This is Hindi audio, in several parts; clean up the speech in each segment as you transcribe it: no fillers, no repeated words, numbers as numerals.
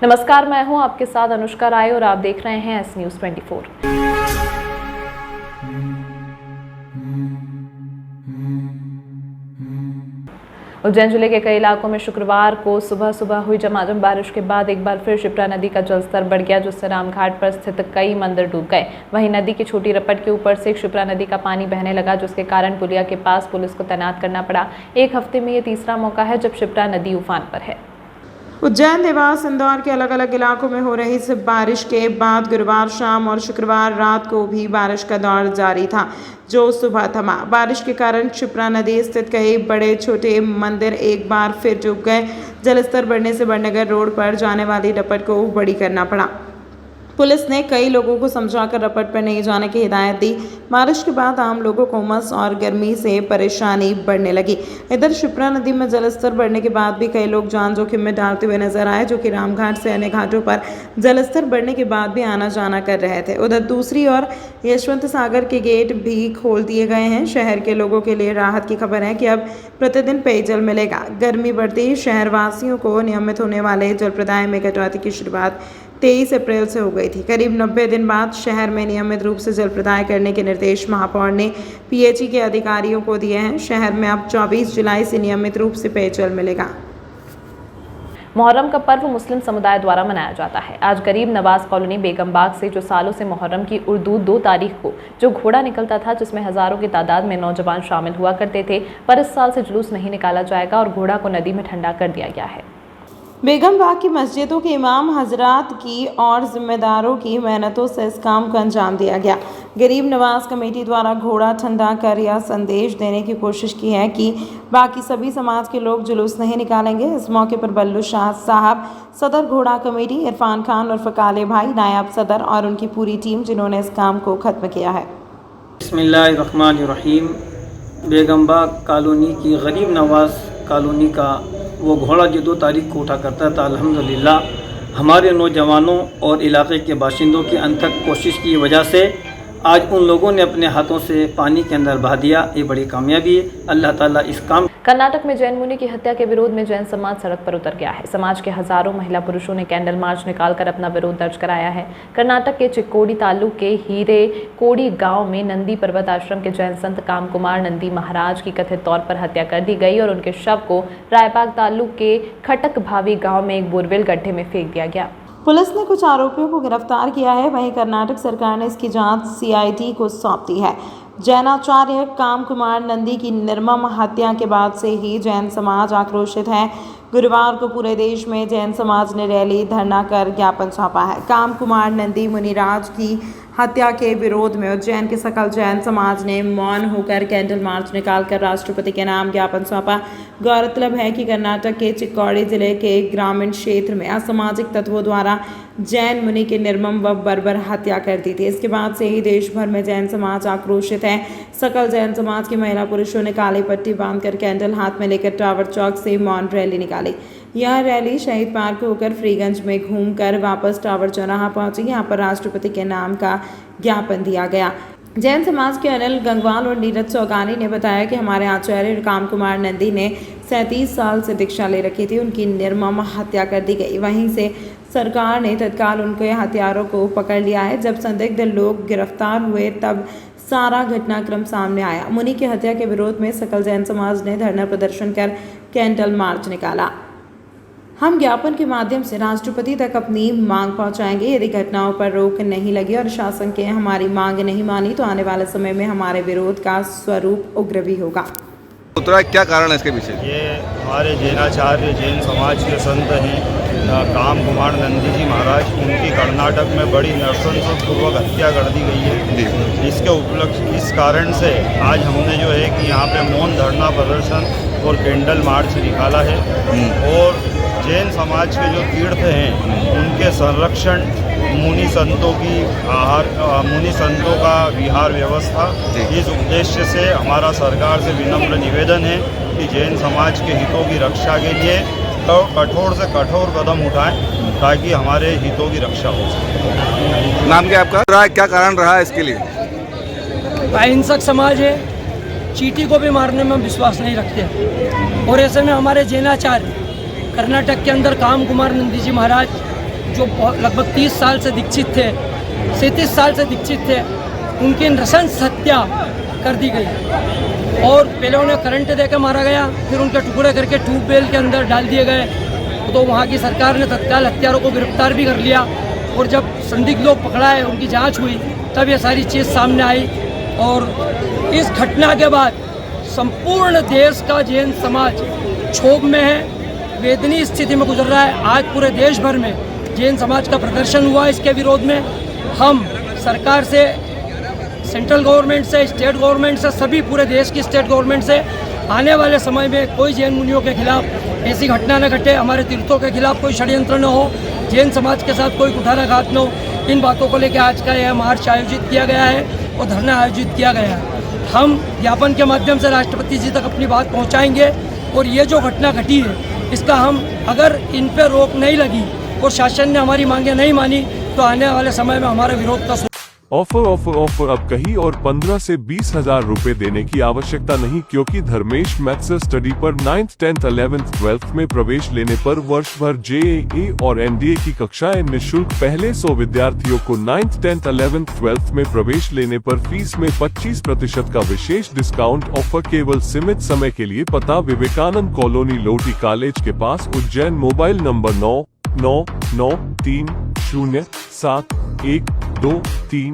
नमस्कार, मैं हूं आपके साथ अनुष्का राय और आप देख रहे हैं एस न्यूज 24। उज्जैन जिले के कई इलाकों में शुक्रवार को सुबह हुई झमाझम बारिश के बाद एक बार फिर शिप्रा नदी का जलस्तर बढ़ गया, जिससे रामघाट पर स्थित कई मंदिर डूब गए। वहीं नदी की छोटी रपट के ऊपर से शिप्रा नदी का पानी बहने लगा, जिसके कारण पुलिया के पास पुलिस को तैनात करना पड़ा। एक हफ्ते में ये तीसरा मौका है जब शिप्रा नदी उफान पर है। उज्जैन, देवास, इंदौर के अलग अलग इलाकों में हो रही इस बारिश के बाद गुरुवार शाम और शुक्रवार रात को भी बारिश का दौर जारी था, जो सुबह थमा। बारिश के कारण शिप्रा नदी स्थित कई बड़े छोटे मंदिर एक बार फिर डूब गए। जलस्तर बढ़ने से बड़नगर रोड पर जाने वाली रपट को बड़ी करना पड़ा। पुलिस ने कई लोगों को समझाकर रपट पर नहीं जाने की हिदायत दी। बारिश के बाद आम लोगों को उमस और गर्मी से परेशानी बढ़ने लगी। इधर शिप्रा नदी में जलस्तर बढ़ने के बाद भी कई लोग जान जोखिम में डालते हुए नजर आए, जो कि रामघाट से अन्य घाटों पर जलस्तर बढ़ने के बाद भी आना जाना कर रहे थे। उधर दूसरी ओर यशवंत सागर के गेट भी खोल दिए गए हैं। शहर के लोगों के लिए राहत की खबर है कि अब प्रतिदिन पेयजल मिलेगा। गर्मी बढ़ती शहरवासियों को नियमित होने वाले जल प्रदाय में कटौती की शुरुआत 23 अप्रैल से हो गई थी। करीब 90 दिन बाद शहर में नियमित रूप से जल प्रदाय करने के निर्देश महापौर ने पीएचई के अधिकारियों को दिए हैं। शहर में अब 24 जुलाई से नियमित रूप से पेयजल मिलेगा। मुहर्रम का पर्व मुस्लिम समुदाय द्वारा मनाया जाता है। आज गरीब नवाज कॉलोनी बेगम बाग से जो सालों से मुहर्रम की उर्दू 2 तारीख को जो घोड़ा निकलता था, जिसमें हजारों की तादाद में नौजवान शामिल हुआ करते थे, पर इस साल से जुलूस नहीं निकाला जाएगा और घोड़ा को नदी में ठंडा कर दिया गया है। बेगम बाग की मस्जिदों के इमाम हजरात की और जिम्मेदारों की मेहनतों से इस काम को अंजाम दिया गया। गरीब नवाज कमेटी द्वारा घोड़ा ठंडा कर यह संदेश देने की कोशिश की है कि बाकी सभी समाज के लोग जुलूस नहीं निकालेंगे। इस मौके पर बल्लू शाह साहब, सदर घोड़ा कमेटी, इरफान खान और फकाले भाई, नायब सदर और उनकी पूरी टीम, जिन्होंने इस काम को खत्म किया है। बिस्मिल्लाहिर्रहमानिर्रहीम। बेगम बाग कॉलोनी की गरीब नवाज कॉलोनी का वो घोड़ा जो 2 तारीख को उठा करता था, अल्हम्दुलिल्लाह हमारे नौजवानों और इलाके के बाशिंदों की अनथक कोशिश की वजह से आज उन लोगों ने अपने हाथों से पानी के अंदर बहा दिया। ये बड़ी कामयाबी है। अल्लाह ताला इस काम। कर्नाटक में जैन मुनि की हत्या के विरोध में जैन समाज सड़क पर उतर गया है। समाज के हजारों महिला पुरुषों ने कैंडल मार्च निकालकर अपना विरोध दर्ज कराया है। कर्नाटक के चिक्कोडी तालुक के हीरे कोडी गांव में नंदी पर्वत आश्रम के जैन संत काम कुमार नंदी महाराज की कथित तौर पर हत्या कर दी गई और उनके शव को रायबाग तालुक के खटक भावी गाँव में एक बोरवेल गड्ढे में फेंक दिया गया। पुलिस ने कुछ आरोपियों को गिरफ्तार किया है। वहीं कर्नाटक सरकार ने इसकी जांच सीआईडी को सौंप दी है। जैनाचार्य काम कुमार नंदी की निर्मम हत्या के बाद से ही जैन समाज आक्रोशित है। गुरुवार को पूरे देश में जैन समाज ने रैली, धरना कर ज्ञापन सौंपा है। काम कुमार नंदी मुनिराज की हत्या के विरोध में उज्जैन के सकल जैन समाज ने मौन होकर कैंडल मार्च निकालकर राष्ट्रपति के नाम ज्ञापन सौंपा। गौरतलब है कि कर्नाटक के चिक्कोडी जिले के ग्रामीण क्षेत्र में असामाजिक तत्वों द्वारा जैन मुनि की निर्मम व बर्बर हत्या कर दी थी। इसके बाद से ही देश भर में जैन समाज आक्रोशित है। सकल जैन समाज की महिला पुरुषों ने काली पट्टी बांधकर कैंडल हाथ में लेकर टावर चौक से मौन रैली निकाली। यह रैली शहीद पार्क होकर फ्रीगंज में घूमकर वापस टावर चौराहा पहुंची। यहाँ पर राष्ट्रपति के नाम का ज्ञापन दिया गया। जैन समाज के अनिल गंगवाल और नीरज सौगानी ने बताया कि हमारे आचार्य काम कुमार नंदी ने 37 साल से दीक्षा ले रखी थी, उनकी निर्मम हत्या कर दी गई। वहीं से सरकार ने तत्काल उनके हत्यारों को पकड़ लिया है। जब संदिग्ध लोग गिरफ्तार हुए तब सारा घटनाक्रम सामने आया। मुनि की हत्या के विरोध में सकल जैन समाज ने धरना प्रदर्शन कर कैंडल मार्च निकाला। हम ज्ञापन के माध्यम से राष्ट्रपति तक अपनी मांग पहुंचाएंगे। यदि घटनाओं पर रोक नहीं लगी और शासन के हमारी मांग नहीं मानी तो आने वाले समय में हमारे विरोध का स्वरूप उग्र भी होगा। क्या कारण है इसके पीछे? ये हमारे जैनाचार्य जैन समाज के संत हैं काम कुमार नंदी जी महाराज, उनकी कर्नाटक में बड़ी नरसंसपूर्वक हत्या कर दी गई है। इसके उपलक्ष्य इस कारण से आज हमने जो है कि यहाँ पे मौन धरना प्रदर्शन और कैंडल मार्च निकाला है और जैन समाज के जो तीर्थ हैं उनके संरक्षण, मुनि संतों का विहार व्यवस्था, इस उद्देश्य से हमारा सरकार से विनम्र निवेदन है कि जैन समाज के हितों की रक्षा के लिए तो कठोर से कठोर कदम उठाएं ताकि हमारे हितों की रक्षा हो सके। नाम क्या आपका? क्या कारण रहा है इसके लिए? अहिंसक समाज है, चींटी को भी मारने में विश्वास नहीं रखते और ऐसे में हमारे जैनाचार्य कर्नाटक के अंदर काम कुमार नंदी जी महाराज जो लगभग 30 साल से दीक्षित थे, 37 साल से दीक्षित थे, उनकी नृशंस हत्या कर दी गई और पहले उन्हें करंट देकर मारा गया, फिर उनके टुकड़े करके ट्यूबवेल के अंदर डाल दिए गए। तो वहाँ की सरकार ने तत्काल हत्यारों को गिरफ्तार भी कर लिया और जब संदिग्ध लोग पकड़ाए, उनकी जांच हुई, तब ये सारी चीज़ सामने आई। और इस घटना के बाद संपूर्ण देश का जैन समाज क्षोभ में है, वेदनीय स्थिति में गुजर रहा है। आज पूरे देश भर में जैन समाज का प्रदर्शन हुआ इसके विरोध में। हम सरकार से, सेंट्रल गवर्नमेंट से, स्टेट गवर्नमेंट से, सभी पूरे देश की स्टेट गवर्नमेंट से आने वाले समय में कोई जैन मुनियों के खिलाफ ऐसी घटना न घटे, हमारे तीर्थों के खिलाफ कोई षड्यंत्र न हो, जैन समाज के साथ कोई कुठाराघात न हो। इन बातों को लेकर आज का यह मार्च आयोजित किया गया है और धरना आयोजित किया गया है। हम ज्ञापन के माध्यम से राष्ट्रपति जी तक अपनी बात पहुंचाएंगे और ये जो घटना घटी है, इसका हम, अगर इन पर रोक नहीं लगी और शासन ने हमारी मांगें नहीं मानी, तो आने वाले समय में हमारे विरोध का ऑफर अब कहीं और 15 से 20 हजार रुपए देने की आवश्यकता नहीं, क्योंकि धर्मेश मैथ्स स्टडी पर 9th, 10th, 11th, 12th में प्रवेश लेने पर वर्ष भर JEE और NDA की कक्षाएं निःशुल्क। पहले 100 विद्यार्थियों को 9th, 10th, 11th, 12th में प्रवेश लेने पर फीस में 25% का विशेष डिस्काउंट ऑफर केवल सीमित समय के लिए। पता विवेकानंद कॉलोनी, लोटी कॉलेज के पास, उज्जैन। Mobile number 9993071231।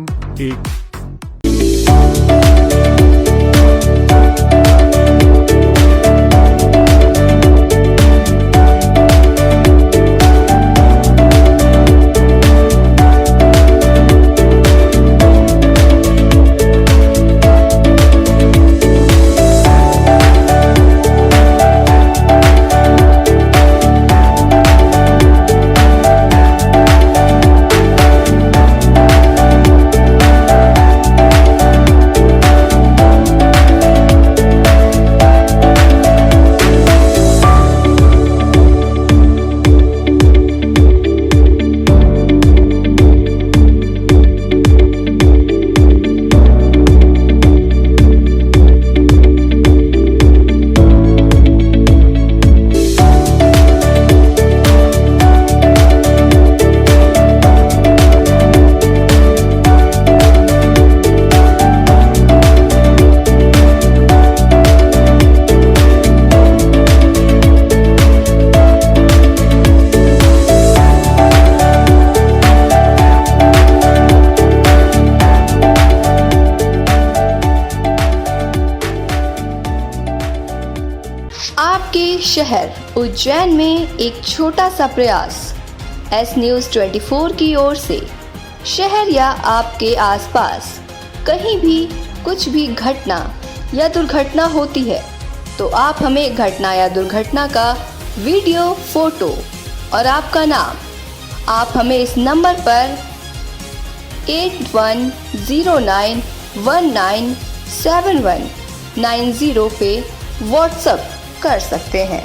आपके शहर उज्जैन में एक छोटा सा प्रयास एस न्यूज़ 24 की ओर से। शहर या आपके आसपास कहीं भी कुछ भी घटना या दुर्घटना होती है तो आप हमें घटना या दुर्घटना का वीडियो, फोटो और आपका नाम आप हमें इस नंबर पर 8109197190 पे व्हाट्सएप कर सकते हैं।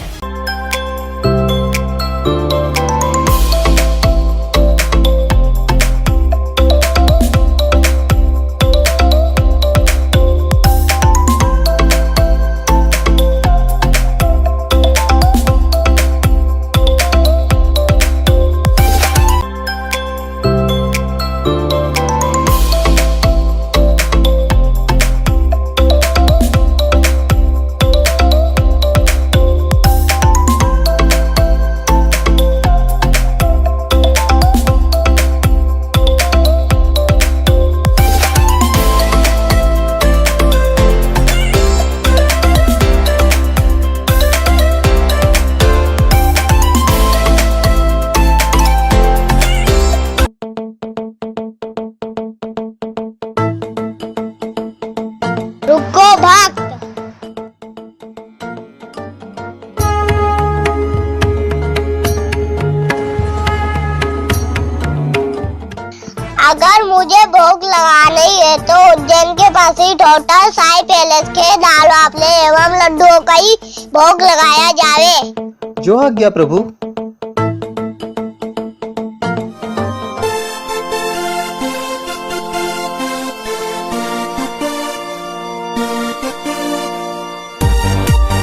रुको भक्त। अगर मुझे भोग लगाना ही है तो उज्जैन के पास ही होटल साई पैलेस के दाल बाफले एवं लड्डुओं का ही भोग लगाया जावे। जो आज्ञा प्रभु।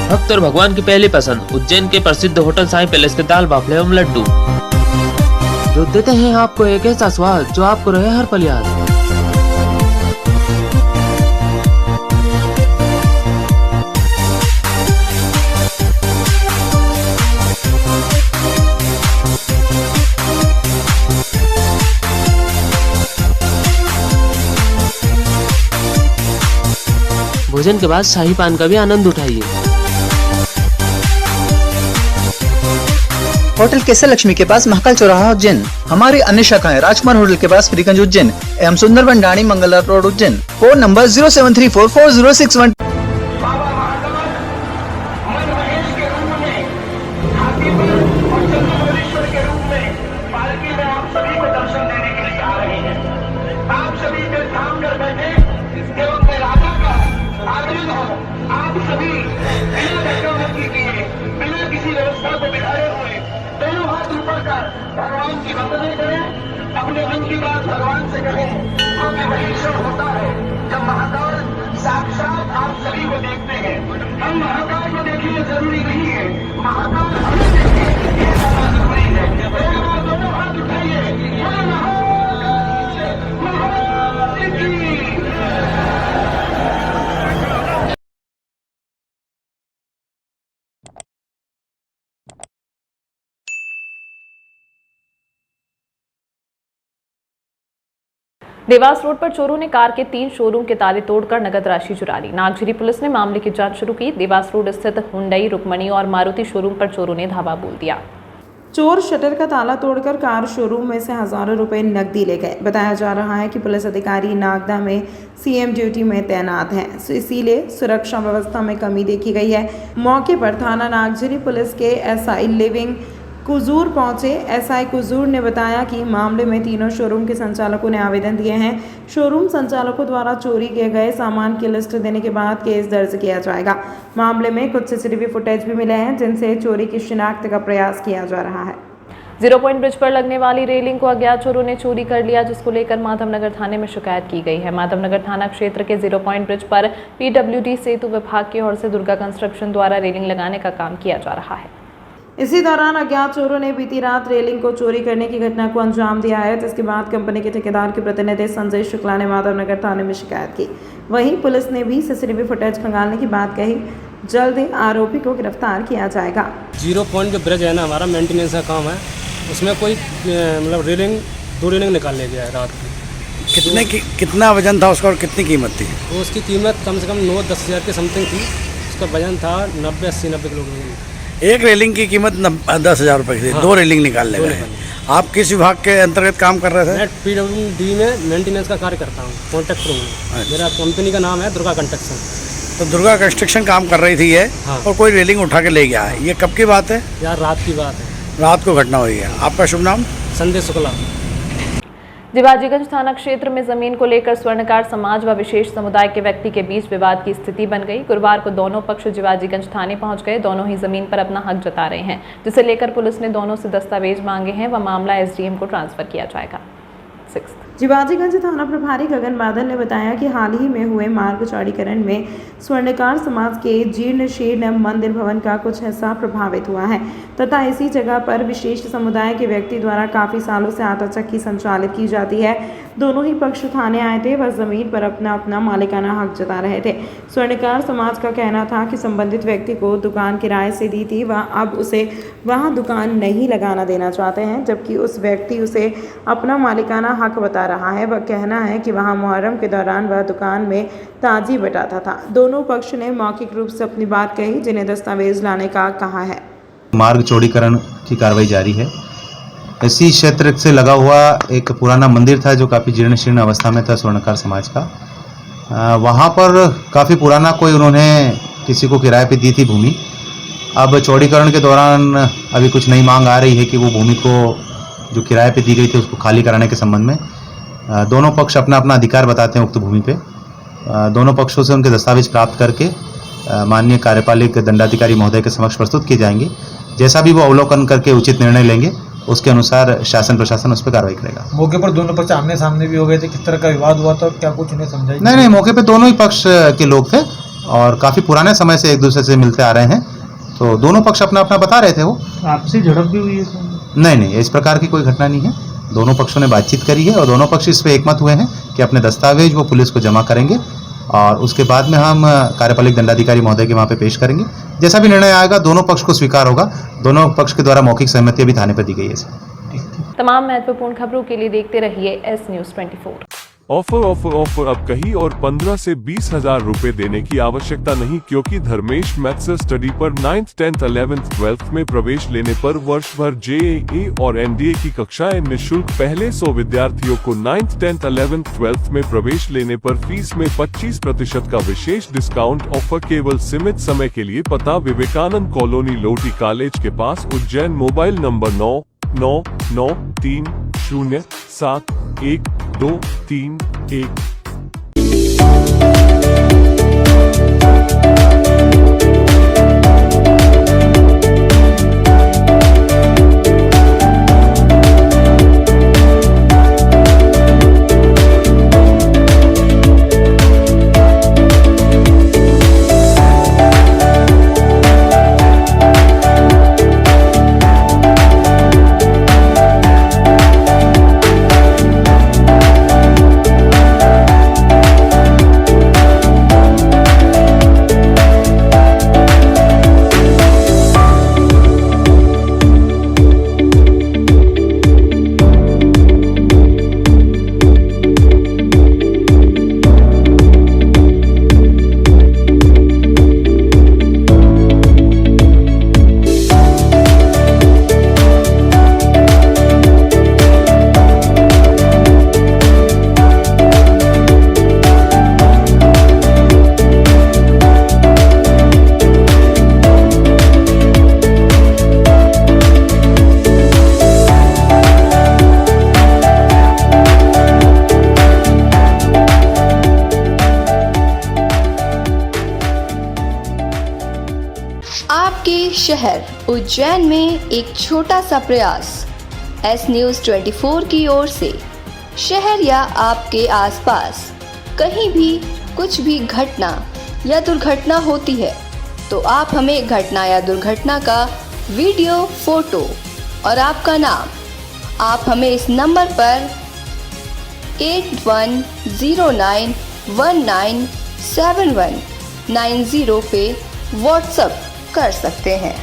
भक्त और भगवान की पहली पसंद उज्जैन के प्रसिद्ध होटल साई पैलेस के दाल बाफले एवं लड्डू। जो देते हैं आपको एक ऐसा स्वाद जो आपको रहे हर पल याद। भोजन के बाद शाही पान का भी आनंद उठाइए। होटल केसर लक्ष्मी के पास महाकाल चौराहा उज्जैन। हमारी अन्य शाखाएं राजकुमार होटल के पास फ्रीगंज उज्जैन एवं सुंदरबन डाणी Mangla road Ujjain. Phone number 073440661। भगवान की वंदना करें, अपने मन की बात भगवान से कहें, क्योंकि वही ईश्वर होता है जब महाकाल साक्षात आप सभी को देखते हैं। हम महाकाल को देखिए जरूरी नहीं है, महाकाल हमें देखिए ये ज्यादा जरूरी है। दोनों हाथ उठाइए, देवास रोड पर चोरों ने कार के 3 शोरूम के ताले तोड़कर नगद राशि चुरा ली। नागझिरी पुलिस ने मामले की जांच शुरू की। देवास रोड स्थित हुंडई, रुक्मणी और मारुति शोरूम पर चोरों ने धावा बोल दिया। चोर शटर का ताला तोड़कर कार शोरूम में से हजारों रुपए नकदी ले गए। बताया जा रहा है कि पुलिस अधिकारी नागदा में सीएम ड्यूटी में तैनात हैं, इसीलिए सुरक्षा व्यवस्था में कमी देखी गई है। मौके पर थाना नागझिरी पुलिस के एसआई लिविंग कुजूर पहुंचे। एसआई कुजूर ने बताया कि मामले में तीनों शोरूम के संचालकों ने आवेदन दिए हैं। शोरूम संचालकों द्वारा चोरी किए गए सामान की लिस्ट देने के बाद केस दर्ज किया जाएगा। मामले में कुछ सीसीटीवी फुटेज भी मिले हैं जिनसे चोरी की शिनाख्त का प्रयास किया जा रहा है। 0 पॉइंट ब्रिज पर लगने वाली रेलिंग को अज्ञात चोरों ने चोरी कर लिया, जिसको लेकर माधवनगर थाने में शिकायत की गई है। माधवनगर थाना क्षेत्र के 0 पॉइंट ब्रिज पर पीडब्ल्यूडी सेतु विभाग की ओर से दुर्गा कंस्ट्रक्शन द्वारा रेलिंग लगाने का काम किया जा रहा है। इसी दौरान अज्ञात चोरों ने बीती रात रेलिंग को चोरी करने की घटना को अंजाम दिया है। जिसके बाद कंपनी के ठेकेदार के प्रतिनिधि संजय शुक्ला ने माधवनगर थाने में शिकायत की। वहीं पुलिस ने भी सीसीटीवी फुटेज खंगालने की बात कही। जल्द ही आरोपी को गिरफ्तार किया जाएगा। 0 पॉइंट जो ब्रिज है ना, हमारा मेंटेनेंस का काम है, उसमें कोई मतलब रेलिंग 2 रेलिंग निकाल ले गया है रात को। कितना वजन था उसका और कितनी कीमत थी? तो उसकी कीमत कम से कम 9-10 हज़ार के समथिंग थी। उसका वजन था 90-80-90 किलो। एक रेलिंग की कीमत 10,000 रुपये की थी। 2 रेलिंग निकाल ले गए। आप किस विभाग के अंतर्गत काम कर रहे थे? मैं पीडब्ल्यूडी में मेंटेनेंस का कार्य करता हूँ, कॉन्ट्रैक्टर हूँ। मेरा कंपनी का नाम है दुर्गा कंस्ट्रक्शन। तो दुर्गा कंस्ट्रक्शन काम कर रही थी ये, हाँ। और कोई रेलिंग उठा के ले गया है। ये कब की बात है? यार रात की बात है। रात को घटना हुई है। आपका शुभ नाम? संजय शुक्ला। जिवाजीगंज थाना क्षेत्र में जमीन को लेकर स्वर्णकार समाज व विशेष समुदाय के व्यक्ति के बीच विवाद की स्थिति बन गई। गुरुवार को दोनों पक्ष जिवाजीगंज थाने पहुंच गए। दोनों ही जमीन पर अपना हक जता रहे हैं, जिसे लेकर पुलिस ने दोनों से दस्तावेज मांगे हैं व मामला एसडीएम को ट्रांसफर किया जाएगा। जिवाजीगंज थाना प्रभारी गगन बादल ने बताया कि हाल ही में हुए मार्ग चौड़ीकरण में स्वर्णकार समाज के जीर्ण शीर्ण मंदिर भवन का कुछ हिस्सा प्रभावित हुआ है तथा इसी जगह पर विशेष समुदाय के व्यक्ति द्वारा काफी सालों से आटा चक्की संचालित की जाती है। दोनों ही पक्ष थाने आए थे व जमीन पर अपना अपना मालिकाना हक जता रहे थे। स्वर्णकार समाज का कहना था कि संबंधित व्यक्ति को दुकान किराए से दी थी व अब उसे वहां दुकान नहीं लगाना देना चाहते हैं, जबकि उस व्यक्ति उसे अपना मालिकाना हक बता रहा है। वह कहना है कि वहां मुहर्रम के दौरान वह दुकान में ताजी बटाता था। दोनों पक्ष ने मौखिक रूप से अपनी बात कही, जिन्हें दस्तावेज लाने का कहा है। मार्ग चौड़ीकरण की कार्रवाई जारी है। इसी क्षेत्र से लगा हुआ एक पुराना मंदिर था जो काफ़ी जीर्ण शीर्ण अवस्था में था स्वर्णकार समाज का। वहाँ पर काफ़ी पुराना कोई उन्होंने किसी को किराए पे दी थी भूमि। अब चौड़ीकरण के दौरान अभी कुछ नई मांग आ रही है कि वो भूमि को जो किराए पे दी गई थी उसको खाली कराने के संबंध में दोनों पक्ष अपना अपना अधिकार बताते हैं उक्त भूमि पे। दोनों पक्षों से उनके दस्तावेज प्राप्त करके माननीय कार्यपालिक दंडाधिकारी महोदय के समक्ष प्रस्तुत किए जाएंगे। जैसा भी वो अवलोकन करके उचित निर्णय लेंगे उसके अनुसार शासन प्रशासन उस पर कार्रवाई करेगा। मौके पर दोनों पक्ष आमने सामने भी हो गए थे, किस तरह का विवाद हुआ था और क्या कुछ उन्हें समझाई? नहीं, मौके पे दोनों ही पक्ष के लोग थे और काफी पुराने समय से एक दूसरे से मिलते आ रहे हैं, तो दोनों पक्ष अपना अपना बता रहे थे। वो आपसी झड़प भी हुई है? नहीं, इस प्रकार की कोई घटना नहीं है। दोनों पक्षों ने बातचीत करी है और दोनों पक्ष इस पे एकमत हुए हैं कि अपने दस्तावेज वो पुलिस को जमा करेंगे और उसके बाद में हम कार्यपालिक दंडाधिकारी महोदय के वहाँ पे पेश करेंगे। जैसा भी निर्णय आएगा दोनों पक्ष को स्वीकार होगा। दोनों पक्ष के द्वारा मौखिक सहमति अभी थाने पर दी गई है। तमाम महत्वपूर्ण खबरों के लिए देखते रहिए एस न्यूज़ 24। ऑफर अब कहीं और 15 से 20,000 रुपए देने की आवश्यकता नहीं, क्योंकि धर्मेश मैथ्स स्टडी पर 9th, 10th, 11th, 12th में प्रवेश लेने पर वर्ष भर JAA और NDA की कक्षाएं निःशुल्क। पहले 100 विद्यार्थियों को 9th, 10th, 11th, 12th में प्रवेश लेने पर फीस में 25% का विशेष डिस्काउंट ऑफर केवल सीमित समय के लिए। पता विवेकानंद कॉलोनी, लोटी कॉलेज के पास, उज्जैन। Mobile number 9993071231। आपके शहर उज्जैन में एक छोटा सा प्रयास एस न्यूज़ 24 की ओर से। शहर या आपके आसपास कहीं भी कुछ भी घटना या दुर्घटना होती है तो आप हमें घटना या दुर्घटना का वीडियो, फोटो और आपका नाम आप हमें इस नंबर पर 8109197190 पे व्हाट्सएप कर सकते हैं।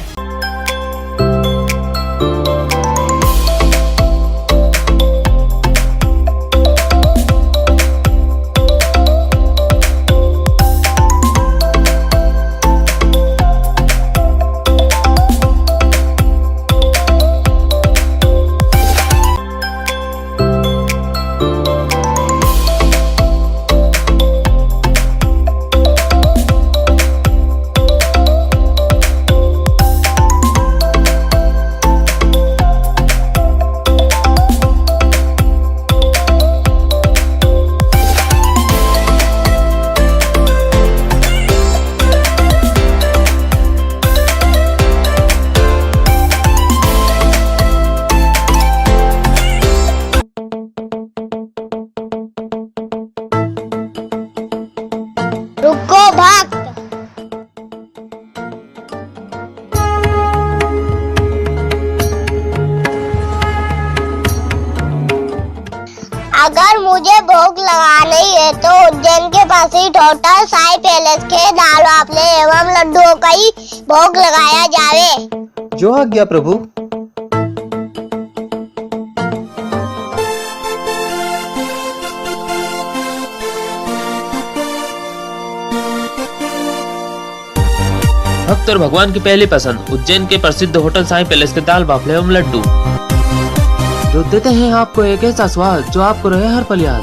रुको भक्त। अगर मुझे भोग लगानी है तो उज्जैन के पास ही होटल साई पैलेस के दाल बाफले एवं लड्डुओं का ही भोग लगाया जावे। जो आज्ञा प्रभु। भक्त और भगवान की पहली पसंद उज्जैन के प्रसिद्ध होटल साई पैलेस के दाल बाफले एवं लड्डू, जो देते हैं आपको एक ऐसा स्वाद जो आपको रहे हर पल याद।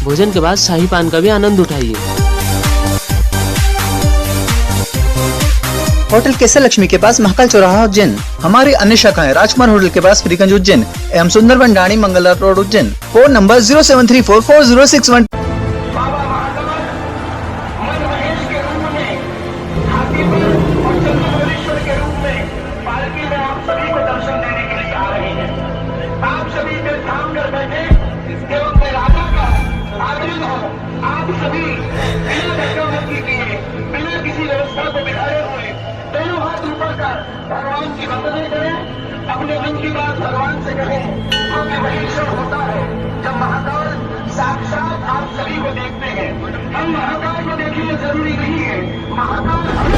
भोजन के बाद शाही पान का भी आनंद उठाइए। होटल केसर लक्ष्मी के पास महाकाल चौराहा उज्जैन। हमारी अन्य शाखाएं राजकुमार होटल के पास फ्रीगंज उज्जैन एवं सुंदरबन डाणी Mangla road Ujjain. Phone number 07344061। मन महेश के रूप में हाथी पर और चंद्रमौलेश्वर के रूप में आप सभी बिना धक्का-मुक्की किए, बिना किसी व्यवस्था को बिगाड़े हुए दोनों हाथ ऊपर कर भगवान की वंदना करें, अपने मन की बात भगवान से कहें, क्योंकि वही क्षण होता है जब महाकाल साक्षात आप सभी को देखते हैं। हम महाकाल को देखिए जरूरी नहीं है, महाकाल